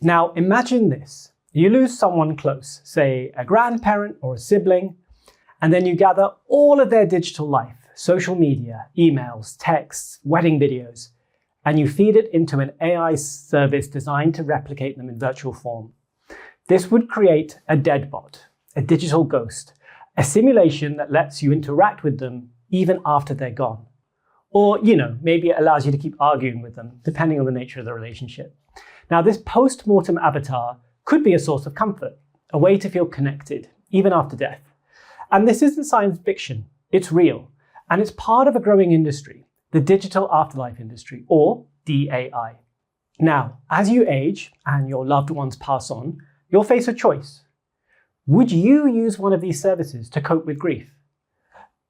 Now imagine this. You lose someone close, say a grandparent or a sibling, and then you gather all of their digital life, social media, emails, texts, wedding videos, and you feed it into an AI service designed to replicate them in virtual form. This would create a deadbot, a digital ghost, a simulation that lets you interact with them even after they're gone. Or, maybe it allows you to keep arguing with them, depending on the nature of the relationship. Now, this post-mortem avatar could be a source of comfort, a way to feel connected, even after death. And this isn't science fiction, it's real. And it's part of a growing industry, the Digital Afterlife Industry, or DAI. Now, as you age and your loved ones pass on, you'll face a choice. Would you use one of these services to cope with grief?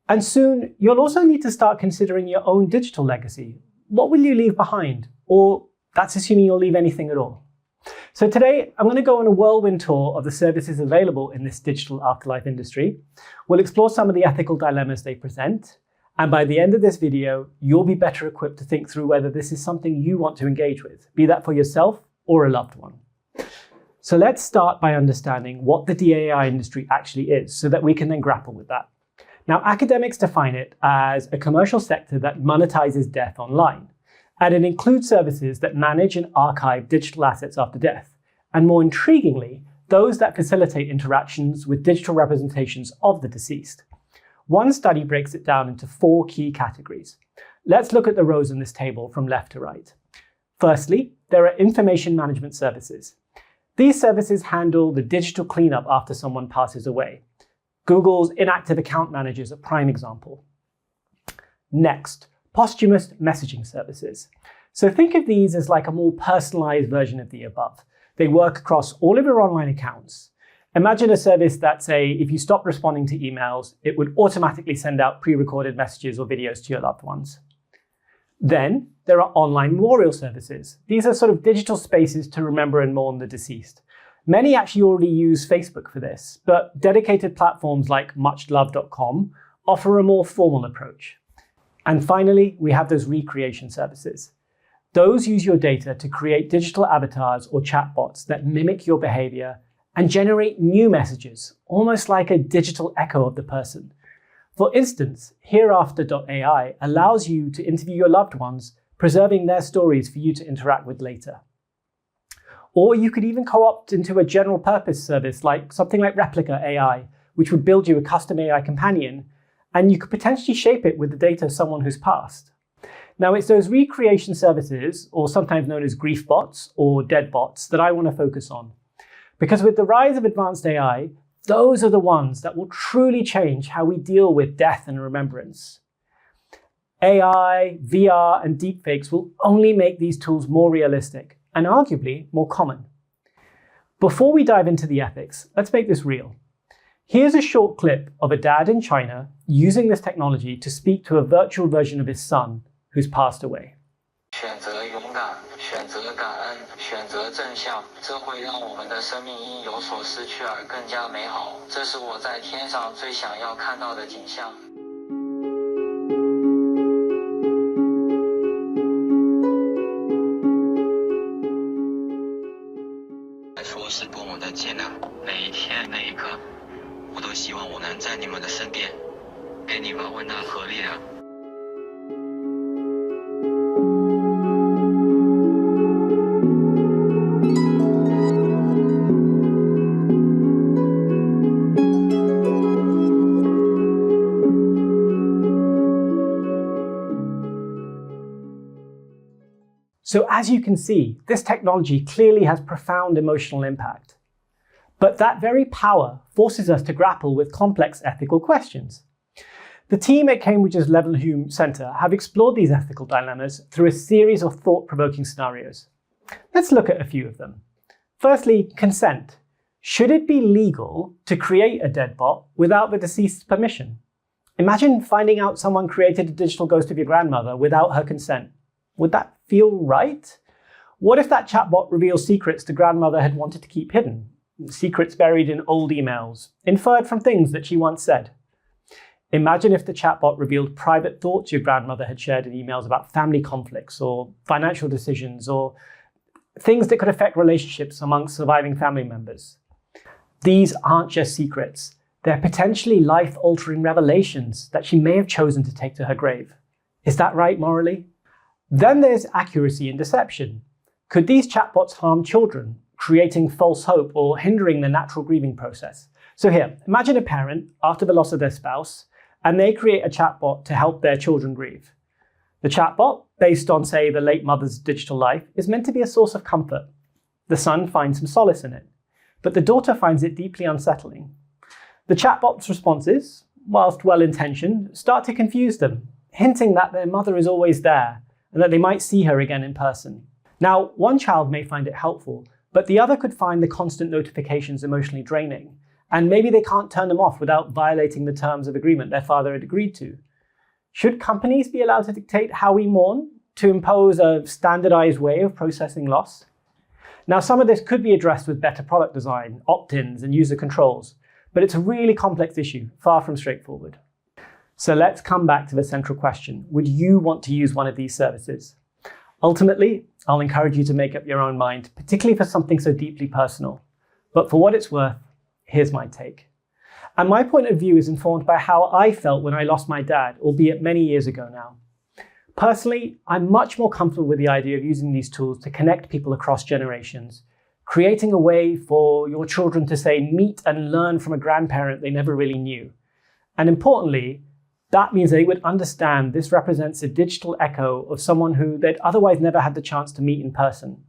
And soon, you'll also need to start considering your own digital legacy. What will you leave behind? Or that's assuming you'll leave anything at all. So today, I'm going to go on a whirlwind tour of the services available in this digital afterlife industry. We'll explore some of the ethical dilemmas they present. And by the end of this video, you'll be better equipped to think through whether this is something you want to engage with, be that for yourself or a loved one. So let's start by understanding what the DAI industry actually is, so that we can then grapple with that. Now, academics define it as a commercial sector that monetizes death online. And it includes services that manage and archive digital assets after death. And more intriguingly, those that facilitate interactions with digital representations of the deceased. One study breaks it down into 4 key categories. Let's look at the rows in this table from left to right. Firstly, there are information management services. These services handle the digital cleanup after someone passes away. Google's inactive account manager is a prime example. Next, posthumous messaging services. So think of these as like a more personalized version of the above. They work across all of your online accounts. Imagine a service that, say, if you stop responding to emails, it would automatically send out pre-recorded messages or videos to your loved ones. Then there are online memorial services. These are sort of digital spaces to remember and mourn the deceased. Many actually already use Facebook for this, but dedicated platforms like muchlove.com offer a more formal approach. And finally, we have those recreation services. Those use your data to create digital avatars or chatbots that mimic your behavior and generate new messages, almost like a digital echo of the person. For instance, Hereafter.ai allows you to interview your loved ones, preserving their stories for you to interact with later. Or you could even co-opt into a general purpose service like something like Replica AI, which would build you a custom AI companion, and you could potentially shape it with the data of someone who's passed. Now, it's those recreation services, or sometimes known as grief bots or deadbots, that I want to focus on. Because with the rise of advanced AI, those are the ones that will truly change how we deal with death and remembrance. AI, VR, and deepfakes will only make these tools more realistic and arguably more common. Before we dive into the ethics, let's make this real. Here's a short clip of a dad in China using this technology to speak to a virtual version of his son who's passed away. 选择勇敢，选择感恩，选择正向，这会让我们的生命因有所失去而更加美好。这是我在天上最想要看到的景象。来说是多么的艰难，每一天每一刻，我都希望我能在你们的身边，给你们温暖和力量。So as you can see, this technology clearly has profound emotional impact. But that very power forces us to grapple with complex ethical questions. The team at Cambridge's Levenhulme Centre have explored these ethical dilemmas through a series of thought-provoking scenarios. Let's look at a few of them. Firstly, consent. Should it be legal to create a deadbot without the deceased's permission? Imagine finding out someone created a digital ghost of your grandmother without her consent. Would that feel right? What if that chatbot reveals secrets the grandmother had wanted to keep hidden? Secrets buried in old emails, inferred from things that she once said. Imagine if the chatbot revealed private thoughts your grandmother had shared in emails about family conflicts or financial decisions or things that could affect relationships amongst surviving family members. These aren't just secrets. They're potentially life-altering revelations that she may have chosen to take to her grave. Is that right morally? Then there's accuracy and deception. Could these chatbots harm children, creating false hope or hindering the natural grieving process? So here, imagine a parent after the loss of their spouse, and they create a chatbot to help their children grieve. The chatbot, based on, say, the late mother's digital life, is meant to be a source of comfort. The son finds some solace in it, but the daughter finds it deeply unsettling. The chatbot's responses, whilst well-intentioned, start to confuse them, hinting that their mother is always there and that they might see her again in person. Now, one child may find it helpful, but the other could find the constant notifications emotionally draining, and maybe they can't turn them off without violating the terms of agreement their father had agreed to. Should companies be allowed to dictate how we mourn, to impose a standardized way of processing loss? Now, some of this could be addressed with better product design, opt-ins, and user controls, but it's a really complex issue, far from straightforward. So let's come back to the central question. Would you want to use one of these services? Ultimately, I'll encourage you to make up your own mind, particularly for something so deeply personal. But for what it's worth, here's my take. And my point of view is informed by how I felt when I lost my dad, albeit many years ago now. Personally, I'm much more comfortable with the idea of using these tools to connect people across generations, creating a way for your children to, say, meet and learn from a grandparent they never really knew. And importantly, that means they would understand this represents a digital echo of someone who they'd otherwise never had the chance to meet in person.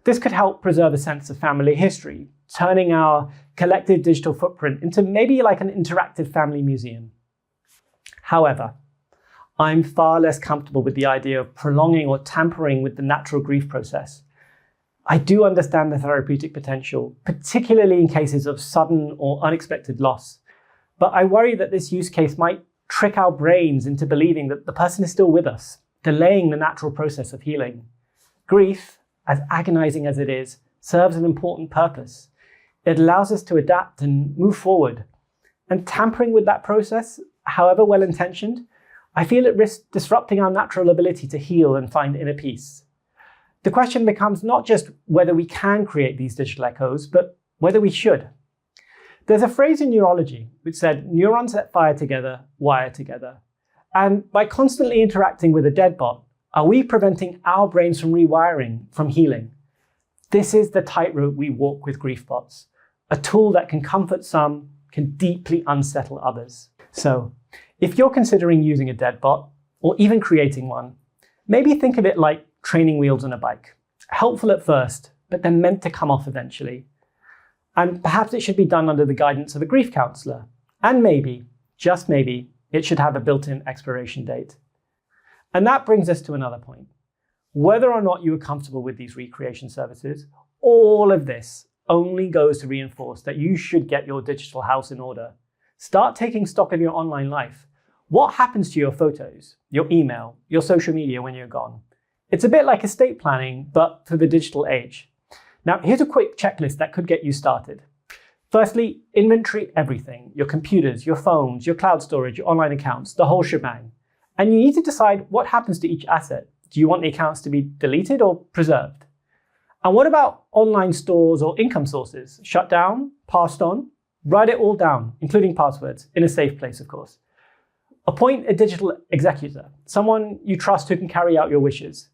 This could help preserve a sense of family history, turning our collective digital footprint into maybe like an interactive family museum. However, I'm far less comfortable with the idea of prolonging or tampering with the natural grief process. I do understand the therapeutic potential, particularly in cases of sudden or unexpected loss, but I worry that this use case might trick our brains into believing that the person is still with us, delaying the natural process of healing. Grief, as agonizing as it is, serves an important purpose. It allows us to adapt and move forward. And tampering with that process, however well-intentioned, I feel it risks disrupting our natural ability to heal and find inner peace. The question becomes not just whether we can create these digital echoes, but whether we should. There's a phrase in neurology which said, neurons that fire together, wire together. And by constantly interacting with a deadbot, are we preventing our brains from rewiring, from healing? This is the tightrope we walk with grief bots, a tool that can comfort some, can deeply unsettle others. So, if you're considering using a deadbot, or even creating one, maybe think of it like training wheels on a bike. Helpful at first, but then meant to come off eventually. And perhaps it should be done under the guidance of a grief counselor. And maybe, just maybe, it should have a built-in expiration date. And that brings us to another point. Whether or not you are comfortable with these recreation services, all of this only goes to reinforce that you should get your digital house in order. Start taking stock of your online life. What happens to your photos, your email, your social media when you're gone? It's a bit like estate planning, but for the digital age. Now, here's a quick checklist that could get you started. Firstly, inventory everything, your computers, your phones, your cloud storage, your online accounts, the whole shebang. And you need to decide what happens to each asset. Do you want the accounts to be deleted or preserved? And what about online stores or income sources? Shut down, passed on? Write it all down, including passwords, in a safe place, of course. Appoint a digital executor, someone you trust who can carry out your wishes.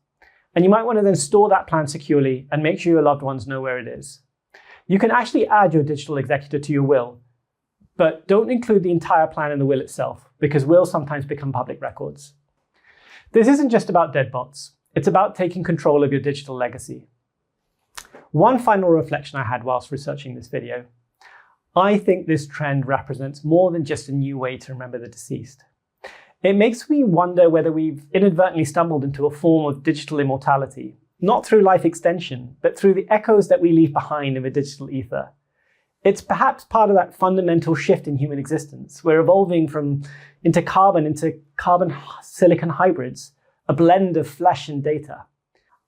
And you might want to then store that plan securely and make sure your loved ones know where it is. You can actually add your digital executor to your will, but don't include the entire plan in the will itself, because wills sometimes become public records. This isn't just about deadbots. It's about taking control of your digital legacy. One final reflection I had whilst researching this video. I think this trend represents more than just a new way to remember the deceased. It makes me wonder whether we've inadvertently stumbled into a form of digital immortality, not through life extension, but through the echoes that we leave behind in the digital ether. It's perhaps part of that fundamental shift in human existence. We're evolving into carbon silicon hybrids, a blend of flesh and data.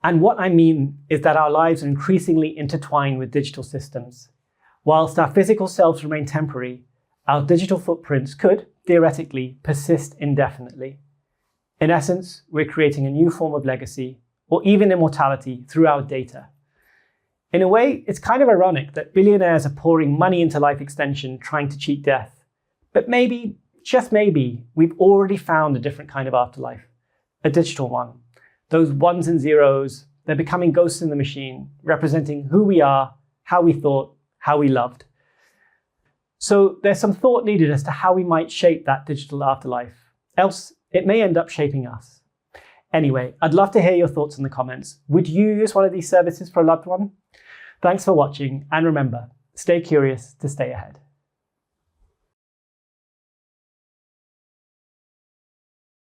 And what I mean is that our lives are increasingly intertwined with digital systems. Whilst our physical selves remain temporary, our digital footprints could, theoretically, persist indefinitely. In essence, we're creating a new form of legacy, or even immortality, through our data, In a way, it's kind of ironic that billionaires are pouring money into life extension trying to cheat death. But maybe, just maybe, we've already found a different kind of afterlife. A digital one. Those ones and zeros, they're becoming ghosts in the machine, representing who we are, how we thought, how we loved. So there's some thought needed as to how we might shape that digital afterlife. Else, it may end up shaping us. Anyway, I'd love to hear your thoughts in the comments. Would you use one of these services for a loved one? Thanks for watching, and remember, stay curious to stay ahead.